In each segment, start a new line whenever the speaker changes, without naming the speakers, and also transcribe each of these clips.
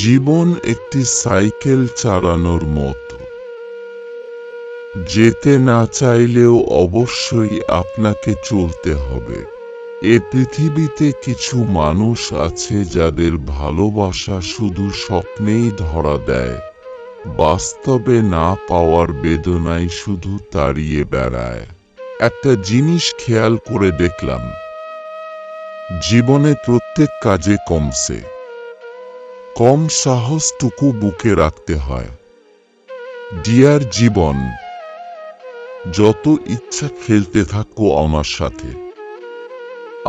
জীবন একটি সাইকেল চালানোর মতো। যেতে না চাইলেও অবশ্যই আপনাকে চলতে হবে। এ পৃথিবীতে কিছু মানুষ আছে যাদের ভালোবাসা শুধু স্বপ্নেই ধরা দেয়, বাস্তবে না পাওয়ার বেদনায় শুধু তাড়িয়ে বেড়ায়। একটা জিনিস খেয়াল করে দেখলাম, জীবনে প্রত্যেক কাজে কম সাহসটুকু বুকে রাখতে হয়। ডিয়ার জীবন, যত ইচ্ছা খেলতে থাকো আমার সাথে।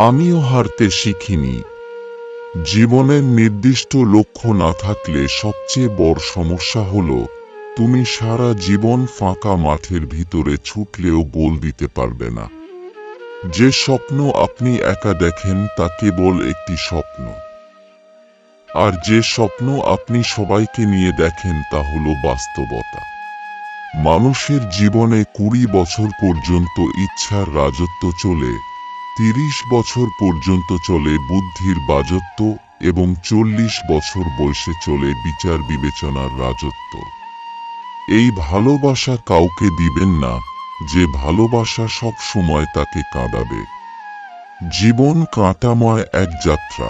আমিও হারতে শিখিনি। জীবনের নির্দিষ্ট লক্ষ্য না থাকলে সবচেয়ে বড় সমস্যা হলো তুমি সারা জীবন ফাঁকা মাঠের ভিতরে ছুটলেও গোল দিতে পারবে না। যে স্বপ্ন আপনি একা দেখেন তা কেবল একটি স্বপ্ন, আর যে স্বপ্ন আপনি সবাইকে নিয়ে দেখেন তা হলো বাস্তবতা। মানুষের জীবনে 20 বছর পর্যন্ত ইচ্ছার রাজত্ব চলে, 30 বছর পর্যন্ত চলে বুদ্ধির বাজত্ব এবং 40 বছর বয়সে চলে বিচার বিবেচনার রাজত্ব। এই ভালোবাসা কাউকে দিবেন না যে ভালোবাসা সব সময় তাকে কাঁদাবে। জীবন কাঁটাময় এক যাত্রা,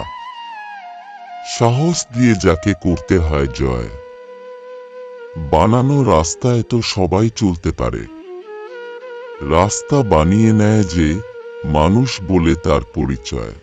সাহস দিয়ে যাকে করতে হয় জয়। বানানো রাস্তায় তো সবাই চলতে পারে, রাস্তা বানিয়ে নেয় যে মানুষ বলে তার পরিচয়।